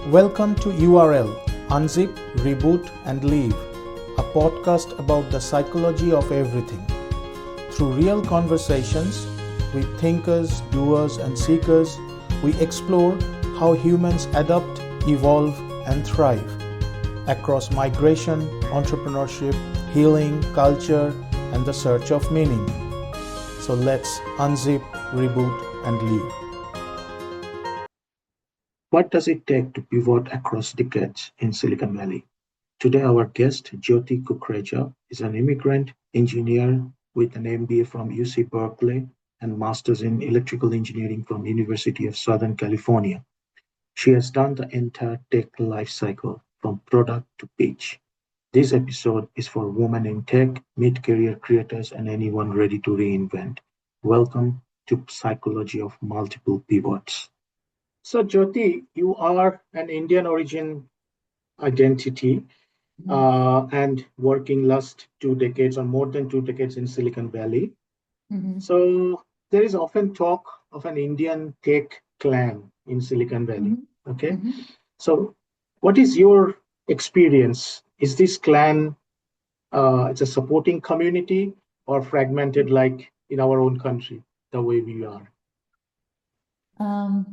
Welcome to URL Unzip, Reboot and Leave, a podcast about the psychology of everything. Through real conversations with thinkers, doers, and seekers, we explore how humans adapt, evolve, and thrive across migration, entrepreneurship, healing, culture, and the search of meaning. So let's unzip, reboot, and leave. What does it take to pivot across decades in Silicon Valley? Today, our guest, Jyoti Kukreja, is an immigrant engineer with an MBA from UC Berkeley and Masters in Electrical Engineering from University of Southern California. She has done the entire tech life cycle from product to pitch. This episode is for women in tech, mid-career creators, and anyone ready to reinvent. Welcome to Psychology of Multiple Pivots. So, Jyoti, you are an Indian origin identity and working last 2 decades or more than 2 decades in Silicon Valley. Mhm. So, there is often talk of an Indian tech clan in Silicon Valley. Mhm. Okay. Mhm. So, what is your experience? Is this clan it's a supporting community or fragmented like in our own country, the way we are?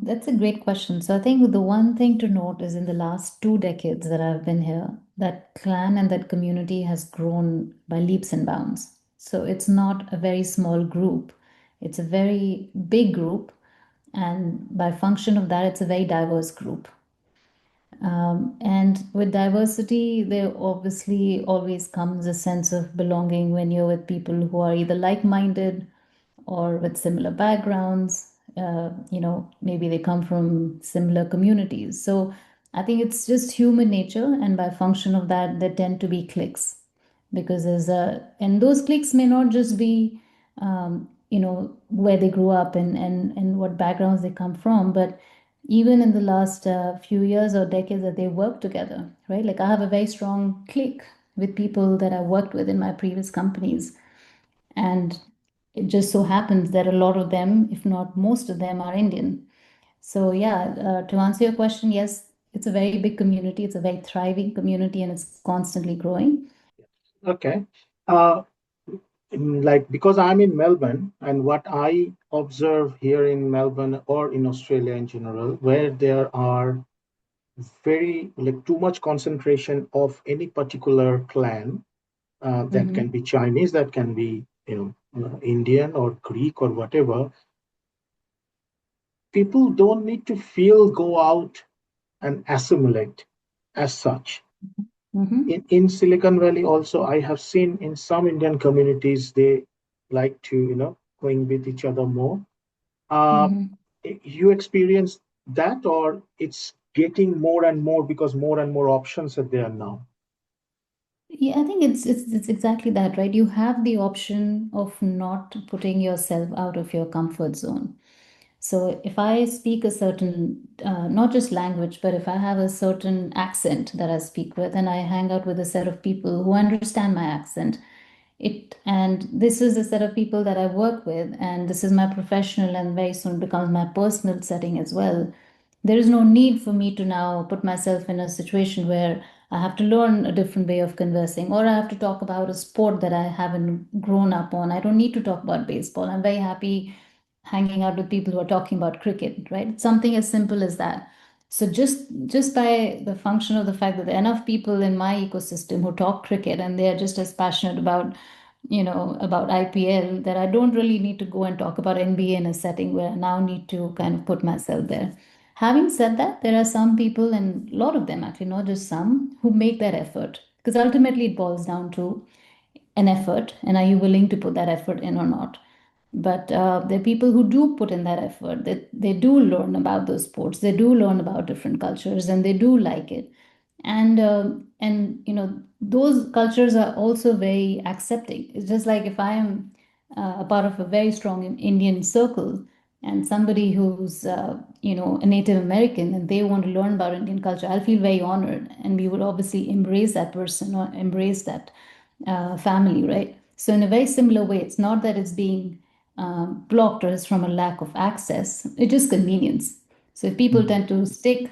That's a great question. So I think the one thing to note is in the last 2 decades that I've been here, that clan and that community has grown by leaps and bounds. So it's not a very small group. It's a very big group. And by function of that, it's a very diverse group. And with diversity, there obviously always comes a sense of belonging when you're with people who are either like-minded or with similar backgrounds. Maybe they come from similar communities. So I think it's just human nature, and by function of that, there tend to be cliques because and those cliques may not just be, where they grew up and what backgrounds they come from, but even in the last few years or decades that they work together, right? Like I have a very strong clique with people that I worked with in my previous companies. And it just so happens that a lot of them, if not most of them, are Indian. So, yeah, to answer your question, yes, it's a very big community. It's a very thriving community and it's constantly growing. Okay. Uh, like because I'm in Melbourne, and what I observe here in Melbourne or in Australia in general, where there are very like too much concentration of any particular clan, that can Mm-hmm. be Chinese, that can be Indian or Greek or whatever. People don't need to feel go out and assimilate as such. Mm-hmm. In Silicon Valley also, I have seen in some Indian communities they like to going with each other more. Uh, Mm-hmm. you experience that, or it's getting more and more because more and more options are there now? Yeah, I think it's exactly that, right? You have the option of not putting yourself out of your comfort zone. So if I speak a certain, not just language, but if I have a certain accent that I speak with, and I hang out with a set of people who understand my accent, and this is a set of people that I work with, and this is my professional and very soon becomes my personal setting as well. There is no need for me to now put myself in a situation where I have to learn a different way of conversing or I have to talk about a sport that I haven't grown up on. I don't need to talk about baseball. I'm very happy hanging out with people who are talking about cricket, right? It's something as simple as that. So just by the function of the fact that there are enough people in my ecosystem who talk cricket and they are just as passionate about IPL, that I don't really need to go and talk about NBA in a setting where I now need to kind of put myself there. Having said that, there are some people, and a lot of them actually, not just some, who make that effort. Because ultimately it boils down to an effort, and are you willing to put that effort in or not? But there are people who do put in that effort. They do learn about those sports. They do learn about different cultures, and they do like it. And those cultures are also very accepting. It's just like if I am a part of a very strong Indian circle, and somebody who's a Native American and they want to learn about Indian culture, I'll feel very honored, and we would obviously embrace that person or embrace that family, right? So in a very similar way, it's not that it's being blocked or it's from a lack of access. It's just convenience. So if people Mhm. tend to stick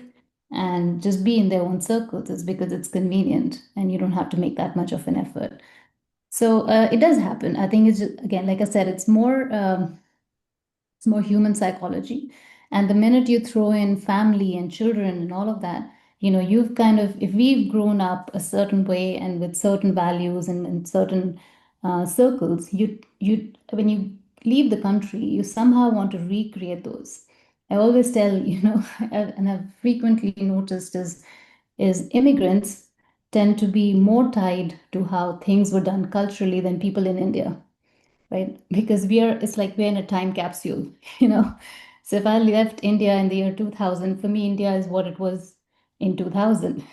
and just be in their own circles. It's because it's convenient and you don't have to make that much of an effort. So it does happen. I think it's just, again, like I said, it's more human psychology. And the minute you throw in family and children and all of that, you've kind of, if we've grown up a certain way and with certain values and certain circles, when you leave the country, you somehow want to recreate those. I always tell, and I've frequently noticed is immigrants tend to be more tied to how things were done culturally than people in India, right? Because it's like we're in a time capsule, you know. So if I left India in the year 2000, for me, India is what it was in 2000.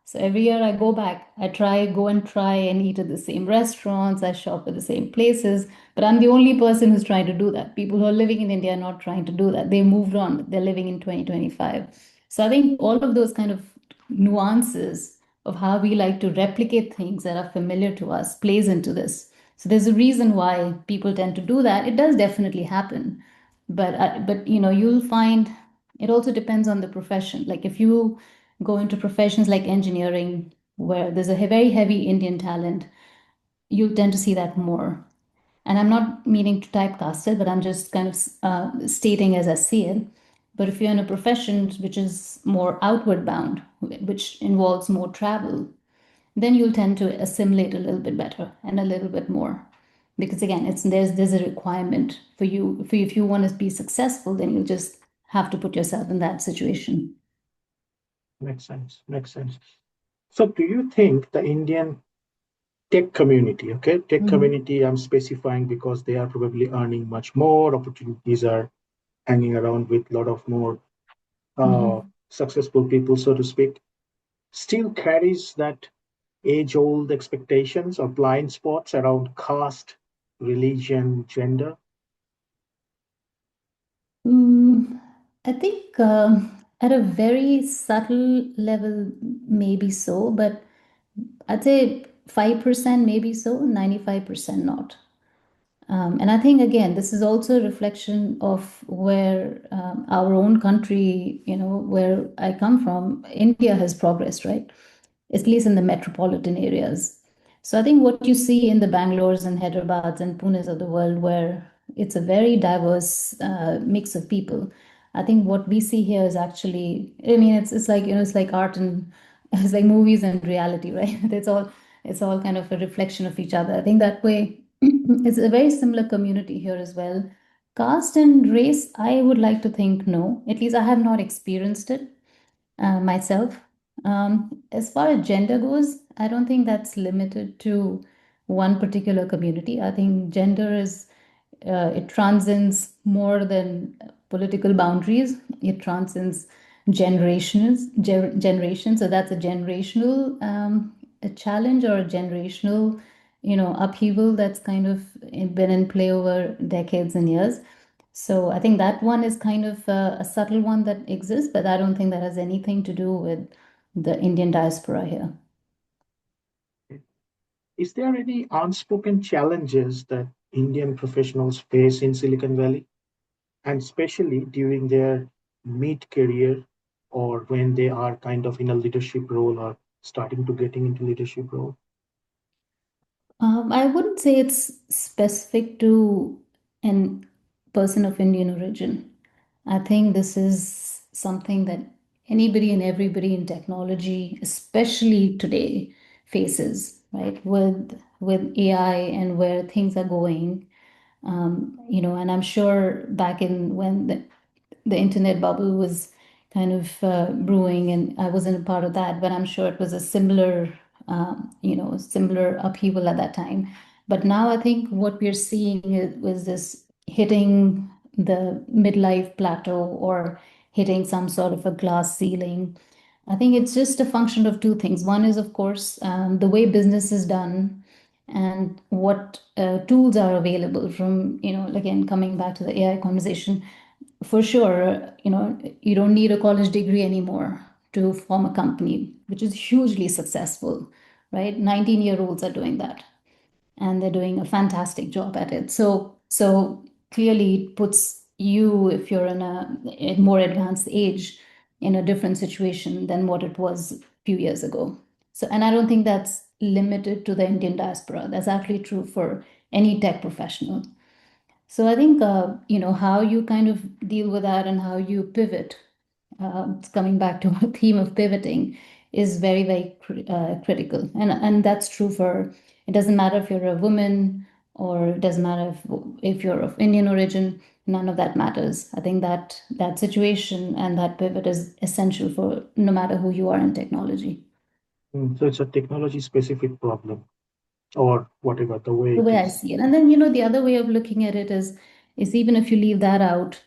So every year I go back, go and try and eat at the same restaurants, I shop at the same places, but I'm the only person who's trying to do that. People who are living in India are not trying to do that. They moved on, they're living in 2025. So I think all of those kind of nuances of how we like to replicate things that are familiar to us plays into this. So there's a reason why people tend to do that. It does definitely happen, but you'll find it also depends on the profession. Like if you go into professions like engineering, where there's a very heavy Indian talent, you tend to see that more. And I'm not meaning to typecast it, but I'm just kind of stating as I see it. But if you're in a profession which is more outward bound, which involves more travel, then you'll tend to assimilate a little bit better and a little bit more. Because again, there's a requirement for you if you want to be successful, then you'll just have to put yourself in that situation. Makes sense. Makes sense. So, do you think the Indian tech community, okay, tech Mhm. community, I'm specifying because they are probably earning much more, opportunities are hanging around with a lot of more Mhm. successful people, so to speak, still carries that age old expectations or blind spots around caste, religion, gender? Mm, I think at a very subtle level, maybe so, but I'd say 5% maybe so, 95% not. And I think, again, this is also a reflection of where our own country, where I come from, India has progressed, right? At least in the metropolitan areas. So I think what you see in the Bangalores and Hyderabad and Punes of the world, where it's a very diverse mix of people. I think what we see here is actually, I mean, it's like, it's like art and it's like movies and reality, right? It's all kind of a reflection of each other. I think that way, it's a very similar community here as well. Caste and race, I would like to think no. At least I have not experienced it myself. As far as gender goes, I don't think that's limited to one particular community. I think gender it transcends more than political boundaries. It transcends generation. So that's a generational a challenge or a generational, upheaval that's kind of been in play over decades and years. So I think that one is kind of a subtle one that exists, but I don't think that has anything to do with the Indian diaspora here. Is there any unspoken challenges that Indian professionals face in Silicon Valley, and especially during their mid career or when they are kind of in a leadership role or starting to getting into leadership role? I wouldn't say it's specific to an person of Indian origin. I think this is something that anybody and everybody in technology, especially today, faces, right? With AI and where things are going. And I'm sure back in when the internet bubble was kind of brewing, and I wasn't a part of that, but I'm sure it was a similar upheaval at that time. But now I think what we're seeing was this hitting the midlife plateau or hitting some sort of a glass ceiling. I think it's just a function of two things. One is, of course, the way business is done and what tools are available from, again, coming back to the AI conversation. For sure, you don't need a college degree anymore to form a company, which is hugely successful, right? 19-year-olds are doing that and they're doing a fantastic job at it. So clearly it puts you, if you're in a more advanced age, in a different situation than what it was a few years ago. So, and I don't think that's limited to the Indian diaspora. That's actually true for any tech professional. So I think how you kind of deal with that and how you pivot, coming back to a theme of pivoting, is very very critical, and that's true for, it doesn't matter if you're a woman, or it doesn't matter if you're of Indian origin. None of that matters. I think that that situation and that pivot is essential for no matter who you are in technology. So it's a technology specific problem or whatever the way The it way I is. see it. And then, the other way of looking at it is even if you leave that out,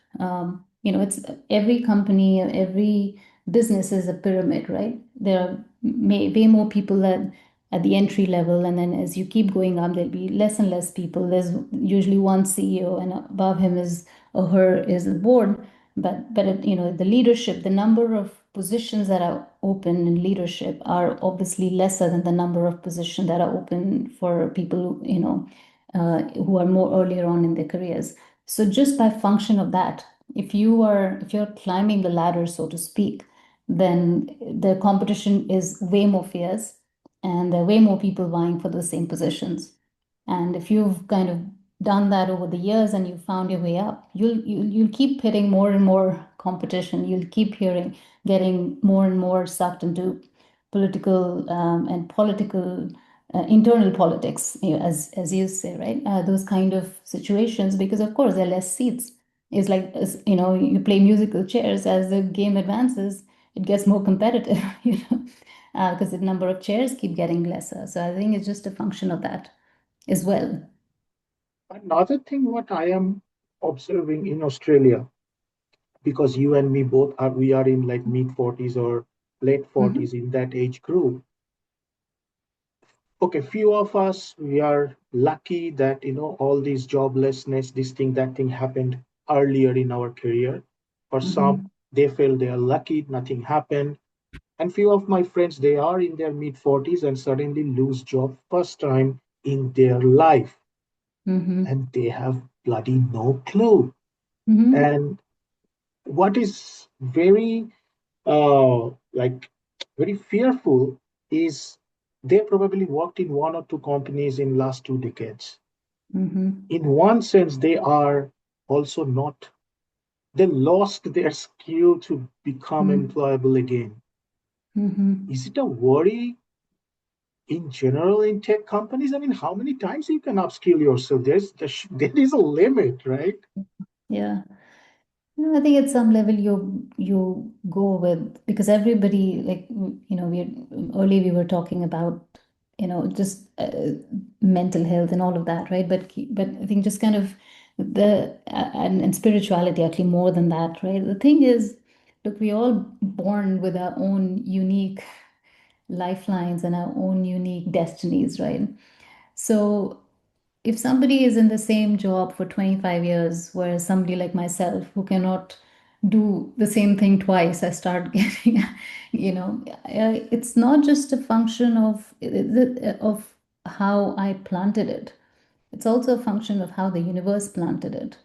it's every company, every business is a pyramid, right? There are way more people at the entry level, and then as you keep going up, there'll be less and less people. There's usually one CEO, and above him is or her is the board. But the leadership, the number of positions that are open in leadership are obviously lesser than the number of positions that are open for people, who are more earlier on in their careers. So just by function of that, if you're climbing the ladder, so to speak, then the competition is way more fierce, and there are way more people vying for the same positions. And if you've kind of done that over the years and you found your way up, you'll keep hitting more and more competition. You'll keep getting more and more sucked into political and political internal politics, as you say, right? Those kind of situations, because of course there are less seats. It's like, you play musical chairs. As the game advances, it gets more competitive, because the number of chairs keep getting lesser. So I think it's just a function of that as well. Another thing, what I am observing in Australia, because you and me both are, we are in like mid 40s or late Mm-hmm. 40s in that age group. Okay, few of us, we are lucky that, all these joblessness, this thing, that thing happened earlier in our career. For some, Mm-hmm. they feel they are lucky, nothing happened. And few of my friends, they are in their mid 40s and suddenly lose job first time in their life. Mm-hmm. And they have bloody no clue. Mm-hmm. And what is very like very fearful is they probably worked in one or two companies in last 2 decades. Mm-hmm. In one sense, they are also not, they lost their skill to become employable again. Mm-hmm. Is it a worry in general in tech companies? I mean, how many times you can upskill yourself? There is a limit, right? Yeah. No, I think at some level you go with, because everybody, like, we earlier we were talking about, just mental health and all of that, right? But I think just kind of the and spirituality, actually, more than that, right? The thing is, look, we all born with our own unique lifelines and our own unique destinies, right? So if somebody is in the same job for 25 years, whereas somebody like myself who cannot do the same thing twice, I start getting, it's not just a function of how I planted it. It's also a function of how the universe planted it,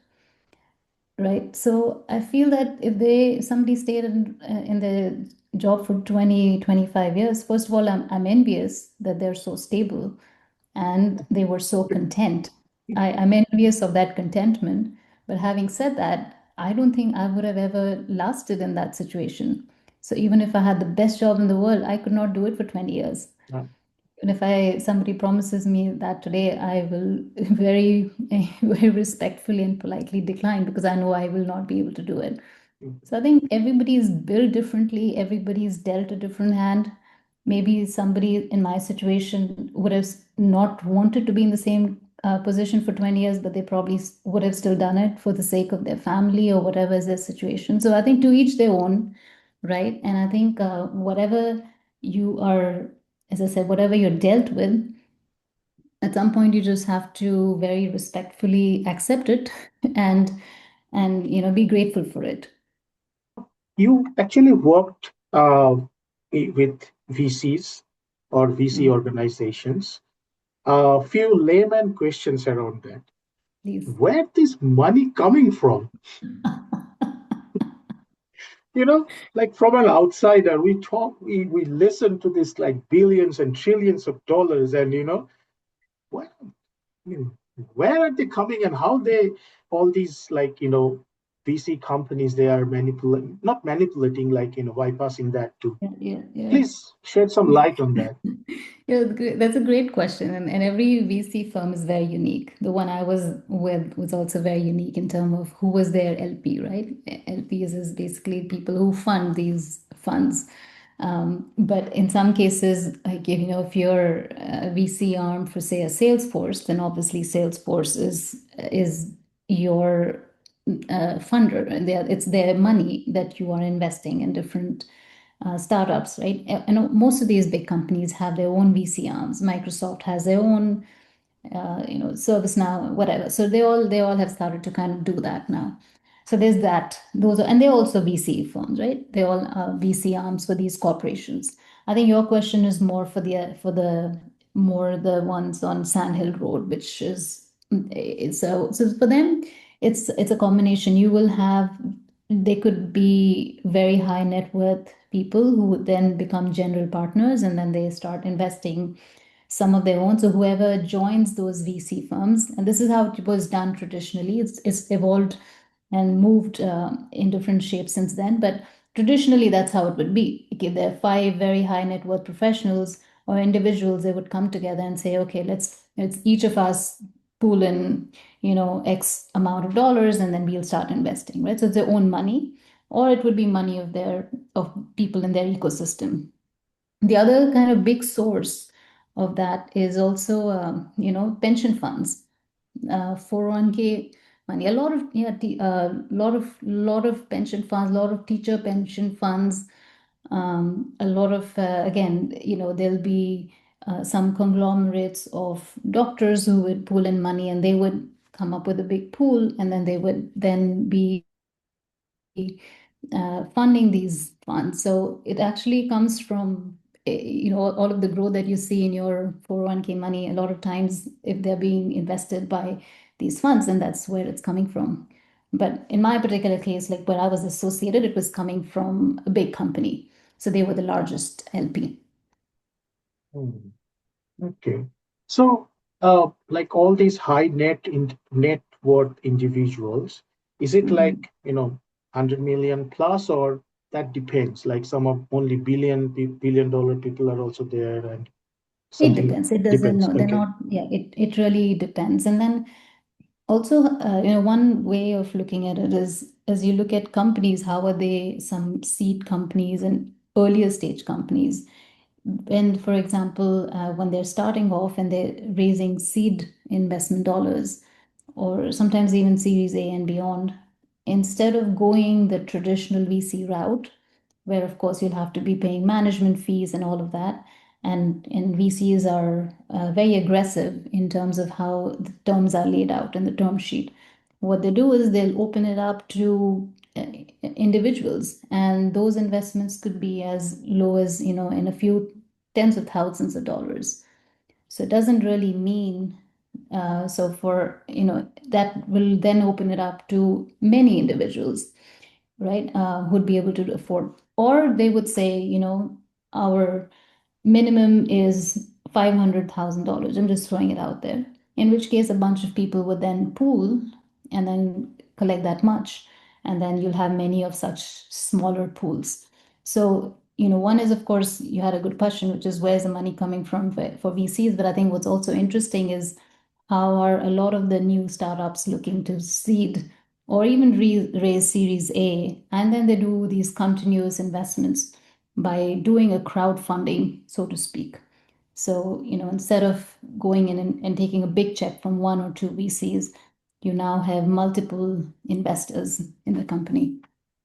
right? So I feel that if somebody stayed in the job for 20, 25 years, first of all, I'm envious that they're so stable and they were so content. I'm envious of that contentment. But having said that, I don't think I would have ever lasted in that situation. So even if I had the best job in the world, I could not do it for 20 years. Uh, And if somebody promises me that today, I will very, very respectfully and politely decline, because I know I will not be able to do it. So I think everybody is built differently. Everybody is dealt a different hand. Maybe somebody in my situation would have not wanted to be in the same position for 20 years, but they probably would have still done it for the sake of their family or whatever is their situation. So I think to each their own, right? And I think whatever you are, as I said, whatever you're dealt with, at some point you just have to very respectfully accept it and be grateful for it. you actually worked with VCs or VC Mhm. organizations. A few layman questions around that. Please. Where this money coming from? like from an outsider, we talk, we listen to this like billions and trillions of dollars, and what, I mean, where are they coming and how they, all these like, VC companies, they are manipulating, not manipulating, like, bypassing that too. Yeah, yeah, yeah. Please shed some light on that. Yeah, that's a great question. And every VC firm is very unique. The one I was with was also very unique in terms of who was their LP, right? LPs is basically people who fund these funds. But in some cases, like if you're a VC arm for say a Salesforce, then obviously Salesforce is your funder, and it's their money that you are investing in different startups, right? And most of these big companies have their own VC arms. Microsoft has their own, ServiceNow, whatever. So they all have started to kind of do that now. So there's that. And they're also VC firms, right? They all are VC arms for these corporations. I think your question is more for the more the ones on Sand Hill Road, which is so for them, it's a combination. You will have They could be very high net worth people who would then become general partners, and then they start investing some of their own. So whoever joins those VC firms, and this is how it was done traditionally. It's evolved and moved in different shapes since then. But traditionally, that's how it would be. Okay, there are five very high net worth professionals or individuals. They would come together and say, okay, let's each of us pool in, X amount of dollars, and then we'll start investing, right? So it's their own money, or it would be money of people in their ecosystem. The other kind of big source of that is also, pension funds, 401k money. A lot of yeah, lot of pension funds, a lot of teacher pension funds, a lot of again, there'll be some conglomerates of doctors who would pool in money, and they would come up with a big pool, and then they would then be funding these funds. So it actually comes from all of the growth that you see in your 401k money. A lot of times, if they're being invested by these funds, then that's where it's coming from. But in my particular case, like where I was associated, it was coming from a big company. So they were the largest LP. Hmm. Okay. So, like all these high net worth individuals, is it Mhm. like, 100 million plus, or that depends? Like some of only billion dollar people are also there, and It something depends. It doesn't, depends. no, they're Okay. not, yeah, it really depends. And then also, one way of looking at it is as you look at companies, how are they some seed companies and earlier stage companies? When, for example, when they're starting off and they're raising seed investment dollars, or sometimes even Series A and beyond, instead of going the traditional VC route, where of course you'll have to be paying management fees and all of that. And VCs are very aggressive in terms of how the terms are laid out in the term sheet. What they do is they'll open it up to individuals, and those investments could be as low as, in a few tens of thousands of dollars. So it doesn't really mean, so for, that will then open it up to many individuals, right, who'd be able to afford. Or they would say, our minimum is $500,000. I'm just throwing it out there. In which case, a bunch of people would then pool and then collect that much. And then you'll have many of such smaller pools. So, one is, of course, you had a good question, which is where's the money coming from for VCs? But I think what's also interesting is how are a lot of the new startups looking to seed or even raise Series A, and then they do these continuous investments by doing a crowdfunding, so to speak. So, instead of going in and taking a big check from one or two VCs, you now have multiple investors in the company.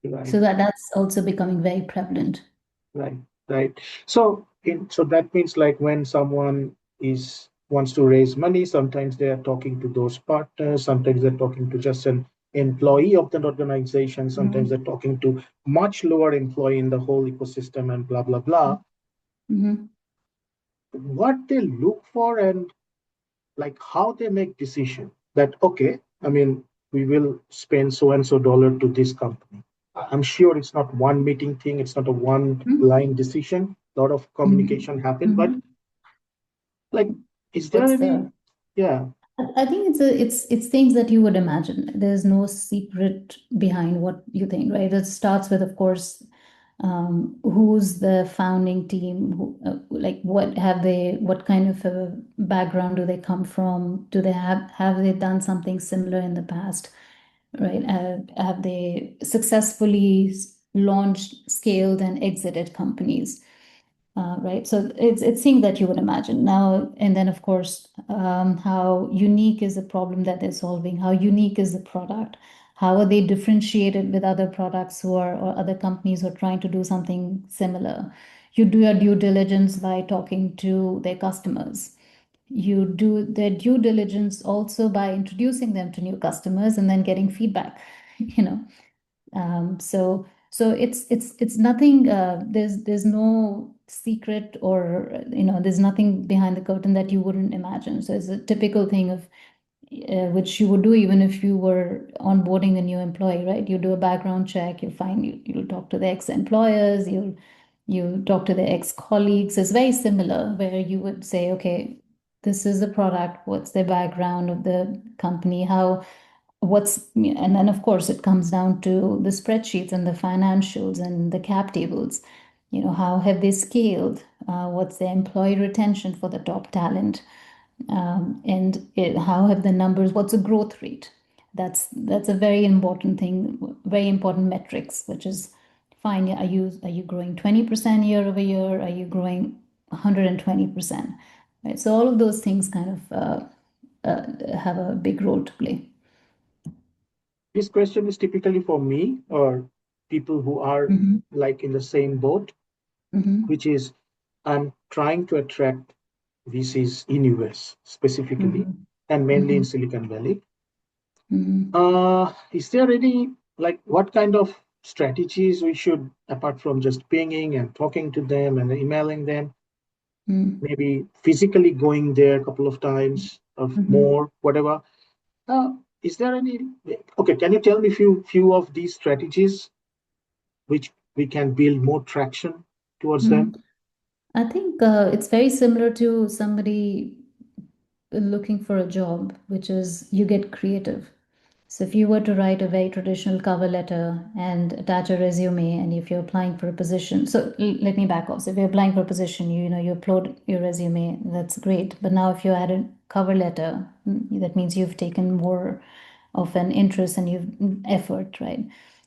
Right. So that's also becoming very prevalent. Right. Right. So that means like when someone is wants to raise money, sometimes they are talking to those partners, sometimes they're talking to just an employee of that organization, sometimes Mhm. they're talking to much lower employee in the whole ecosystem and blah blah blah. Mhm. What they look for and like how they make decision that okay, I mean we will spend so and so dollar to this company. I'm sure it's not one meeting thing. It's not a one Mhm. line decision. A lot of Mhm. communication happened, but Mhm. like, is there What's any? the Yeah, I think it's things that you would imagine. There's no secret behind what you think, right? It starts with, of course, who's the founding team? Like, what kind of a background do they come from? Do they have they done something similar in the past, right? Have they successfully launched, scaled, and exited companies? Right. So it's things that you would imagine now, and then of course, how unique is the problem that they're solving? How unique is the product? How are they differentiated with other products who are or other companies who are trying to do something similar? You do your due diligence by talking to their customers. You do their due diligence also by introducing them to new customers and then getting feedback. You know, so it's nothing. There's no secret or there's nothing behind the curtain that you wouldn't imagine. So it's a typical thing of which you would do even if you were onboarding a new employee, right? You do a background check. You'll talk to the ex-employers. You'll talk to the ex-colleagues. It's very similar where you would say, okay, this is the product. What's the background of the company? And then of course it comes down to the spreadsheets and the financials and the cap tables. How have they scaled? What's the employee retention for the top talent? How have the numbers, what's the growth rate? That's a very important thing, very important metrics, which is fine. Are you growing 20% year over year? Are you growing 120%? Right. So all of those things kind of have a big role to play. this question is typically for me or people who are Mm-hmm. like in the same boat, Mm-hmm. which is I'm trying to attract VCs in US specifically Mhm, and mainly in mhm, Silicon Valley. mhm, Is there any like what kind of strategies we should, apart from just pinging and talking to them and emailing them, mhm, maybe physically going there a couple of times of mhm, more, whatever. Uh, is there any? Okay, can you tell me few of these strategies which we can build more traction towards them? mhm. I think it's very similar to somebody looking for a job, which is you get creative. So if you were to write a very traditional cover letter and attach a resume, and if you're applying for a position, so let me back off. So if you're applying for a position, you upload your resume, that's great. But now if you add a cover letter, that means you've taken more of an interest and you've effort, right?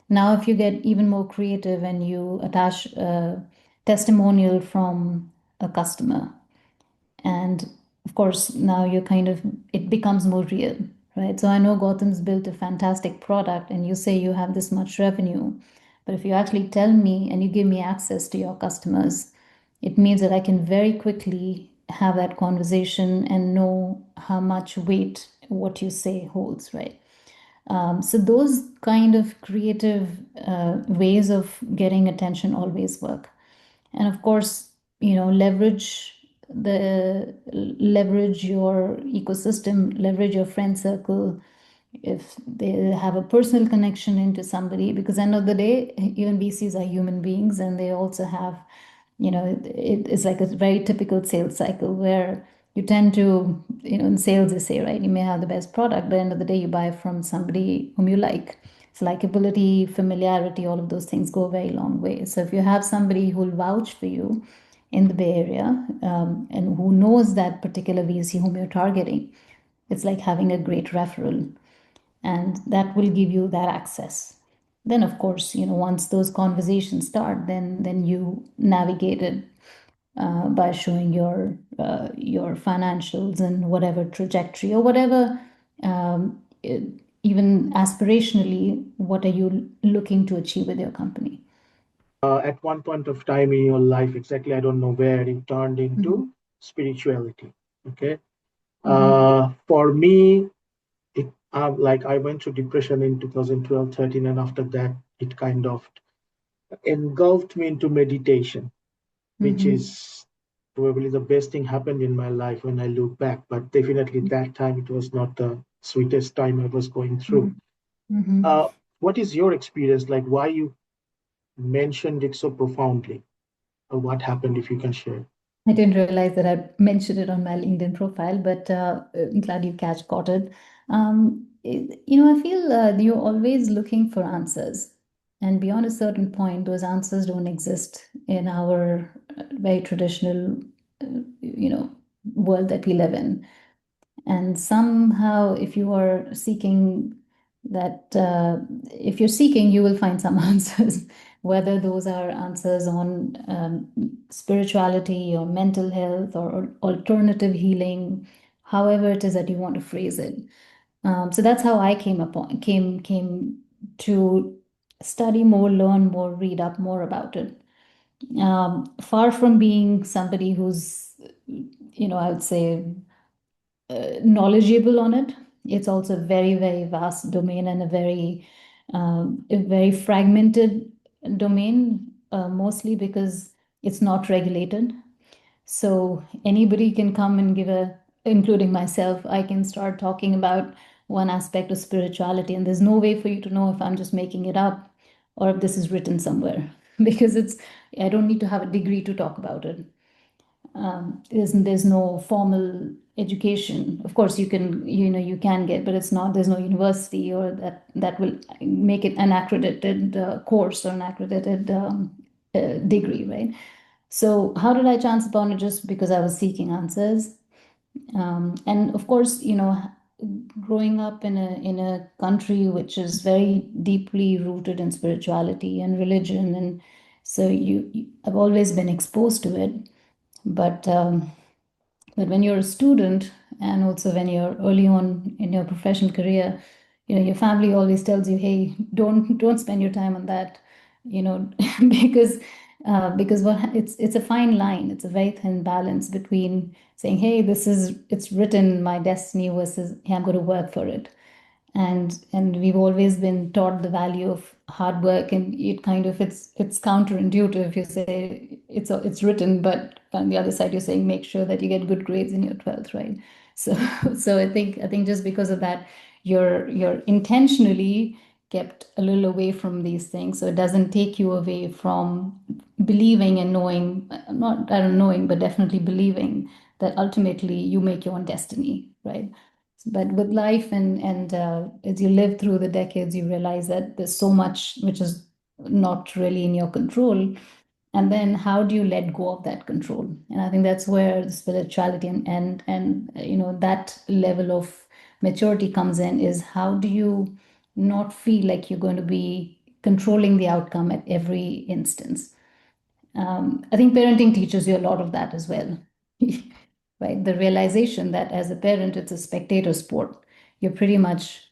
Now if you get even more creative and you attach a testimonial from a customer, and of course now you're kind of, it becomes more real, right? So I know Gautam's built a fantastic product and you say you have this much revenue, but if you actually tell me and you give me access to your customers, it means that I can very quickly have that conversation and know how much weight what you say holds, right? So those kind of creative ways of getting attention always work. And of course, leverage your ecosystem, leverage your friend circle. If they have a personal connection into somebody, because end of the day, even VCs are human beings and they also have, it's like a very typical sales cycle where you tend to, in sales they say, right, you may have the best product, but at the end of the day you buy from somebody whom you like. So likability, familiarity, all of those things go a very long way. So if you have somebody who will vouch for you in the Bay Area, and who knows that particular VC whom you're targeting, it's like having a great referral, and that will give you that access. Then of course, once those conversations start, then you navigate it by showing your financials and whatever trajectory or whatever, even aspirationally, what are you looking to achieve with your company. At one point of time in your life, exactly, I don't know where it turned Mm-hmm. into spirituality. Okay. Mm-hmm. For me, it like I went through depression in 2012, 13, and after that, it kind of engulfed me into meditation, which Mm-hmm. is probably the best thing happened in my life when I look back. But definitely that time it was not the sweetest time I was going through. Mm-hmm. what is your experience like? Why you mentioned it so profoundly, or what happened? If you can share. I didn't realize that I mentioned it on my LinkedIn profile, but I'm glad you caught it. I feel you're always looking for answers, and beyond a certain point, those answers don't exist in our very traditional, world that we live in. And somehow, if you are seeking that, if you're seeking, you will find some answers, whether those are answers on spirituality or mental health or alternative healing, however it is that you want to phrase it. So that's how I came to study more, learn more, read up more about it. Far from being somebody who's, I would say knowledgeable on it. It's also a very, very vast domain and a very fragmented domain, mostly because it's not regulated. So anybody can come and including myself, I can start talking about one aspect of spirituality, and there's no way for you to know if I'm just making it up or if this is written somewhere because I don't need to have a degree to talk about it. There's no formal education. Of course, you can get, but there's no university or that will make it an accredited course or an accredited degree, right? So how did I chance upon it? Just because I was seeking answers. And of course, growing up in a country which is very deeply rooted in spirituality and religion, and so I've always been exposed to it. But when you're a student and also when you're early on in your professional career, your family always tells you, "Hey, don't spend your time on that," you know, because it's a fine line. It's a very thin balance between saying, "Hey, it's written my destiny," versus, "Hey, I'm going to work for it." And we've always been taught the value of hard work, and it's counterintuitive if you say it's written, but on the other side you're saying make sure that you get good grades in your 12th, right? So so I think just because of that, you're intentionally kept a little away from these things, so it doesn't take you away from believing and knowing, not I don't knowing, but definitely believing that ultimately you make your own destiny, right? But with life and as you live through the decades, you realize that there's so much which is not really in your control. And then how do you let go of that control? And I think that's where the spirituality and that level of maturity comes in, is how do you not feel like you're going to be controlling the outcome at every instance. I think parenting teaches you a lot of that as well. Right? The realization that as a parent, it's a spectator sport. You're pretty much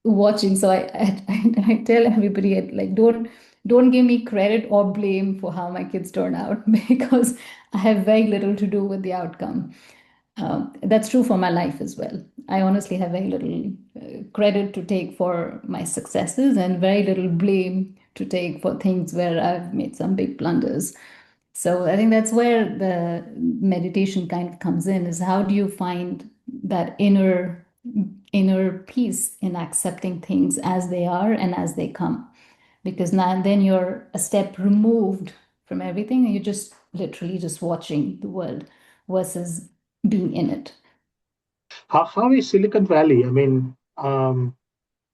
watching. So I tell everybody, like, don't give me credit or blame for how my kids turn out because I have very little to do with the outcome. That's true for my life as well. I honestly have very little credit to take for my successes and very little blame to take for things where I've made some big blunders. So I think that's where the meditation kind of comes in, is how do you find that inner peace in accepting things as they are and as they come? Because now and then you're a step removed from everything and you're just literally just watching the world versus being in it. How is Silicon Valley? I mean,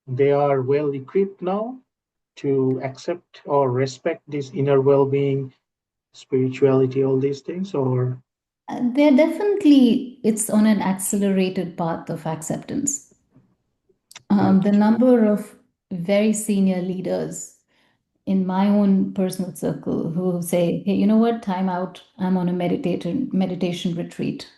they are well equipped now to accept or respect this inner well-being, spirituality, all these things, or They're definitely, it's on an accelerated path of acceptance. The right. number of very senior leaders in my own personal circle who say, "Hey, you know what? Time out. I'm on a meditation retreat,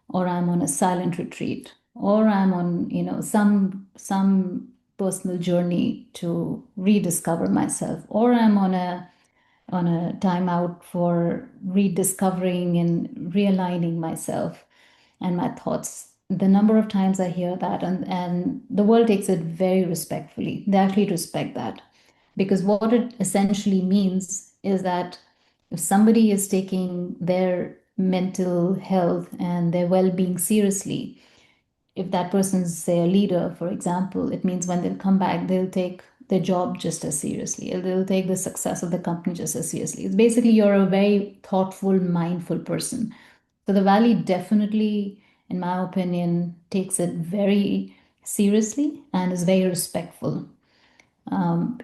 or I'm on a silent retreat, or I'm on, some personal journey to rediscover myself, or I'm on a time out for rediscovering and realigning myself and my thoughts." The number of times I hear that, and the world takes it very respectfully. They actually respect that, because what it essentially means is that if somebody is taking their mental health and their well-being seriously, if that person's, say, a leader, for example, it means when they'll come back, they'll take their job just as seriously. They'll take the success of the company just as seriously. It's basically you're a very thoughtful, mindful person. So the Valley definitely, in my opinion, takes it very seriously and is very respectful.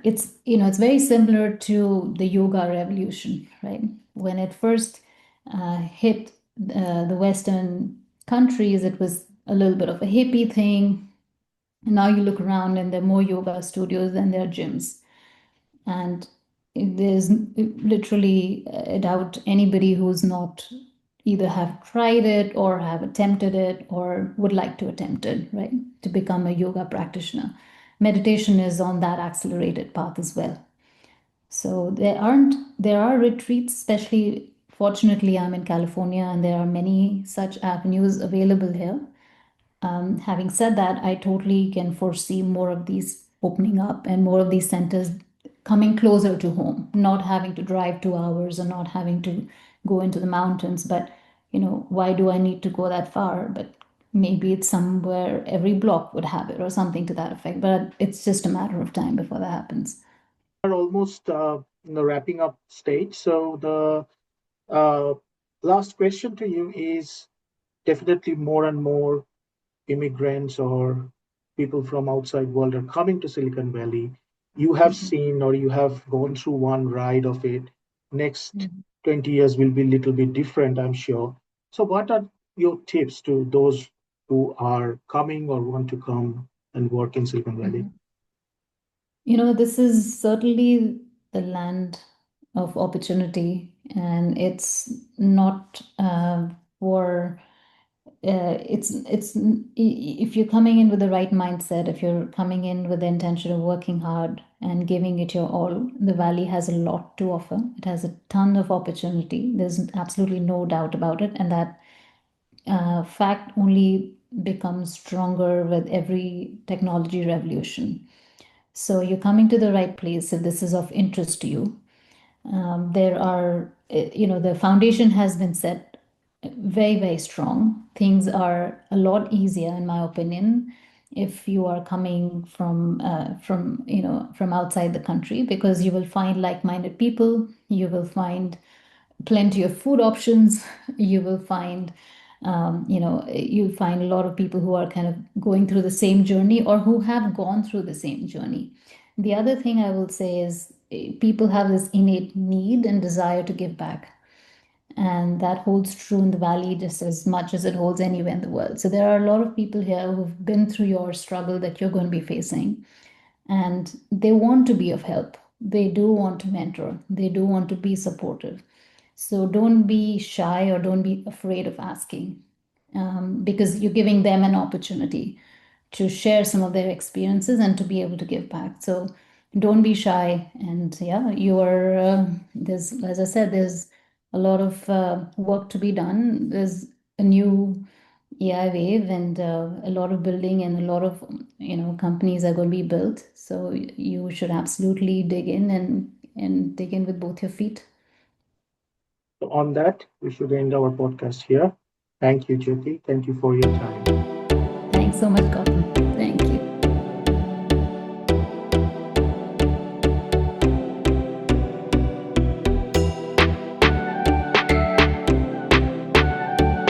It's it's very similar to the yoga revolution, right? When it first hit the Western countries, it was a little bit of a hippie thing. And now you look around and there are more yoga studios than there are gyms. And there's literally, I doubt anybody who's not either have tried it or have attempted it or would like to attempt it, right? To become a yoga practitioner. Meditation is on that accelerated path as well. So there are retreats, especially fortunately I'm in California and there are many such avenues available here. Having said that, I totally can foresee more of these opening up and more of these centers coming closer to home, not having to drive 2 hours or not having to go into the mountains. But, why do I need to go that far? But maybe it's somewhere every block would have it or something to that effect. But it's just a matter of time before that happens. Are almost in the wrapping up stage. So the uh, last question to you is definitely more and more immigrants or people from outside world are coming to Silicon Valley. You have Mhm. seen or you have gone through one ride of it. Next Mhm. 20 years will be a little bit different, I'm sure. So what are your tips to those who are coming or want to come and work in Silicon Valley? Mhm. This is certainly the land of opportunity, and it's not for it's if you're coming in with the right mindset, if you're coming in with the intention of working hard and giving it your all, the Valley has a lot to offer. It has a ton of opportunity. There's absolutely no doubt about it, and that fact only becomes stronger with every technology revolution. So you're coming to the right place if this is of interest to you. There are, the foundation has been set very, very strong. Things are a lot easier, in my opinion, if you are coming from outside the country, because you will find like-minded people. You will find plenty of food options. You will find, you'll find a lot of people who are kind of going through the same journey or who have gone through the same journey. The other thing I will say is people have this innate need and desire to give back. And that holds true in the Valley just as much as it holds anywhere in the world. So there are a lot of people here who've been through your struggle that you're going to be facing, and they want to be of help. They do want to mentor. They do want to be supportive. So don't be shy or don't be afraid of asking, because you're giving them an opportunity to share some of their experiences and to be able to give back. So don't be shy. And yeah, there's, as I said, there's a lot of work to be done. There's a new AI wave and a lot of building and a lot of, companies are going to be built. So you should absolutely dig in and dig in with both your feet. So on that, we should end our podcast here. Thank you, Jyoti. Thank you for your time. Thanks so much, Gautam.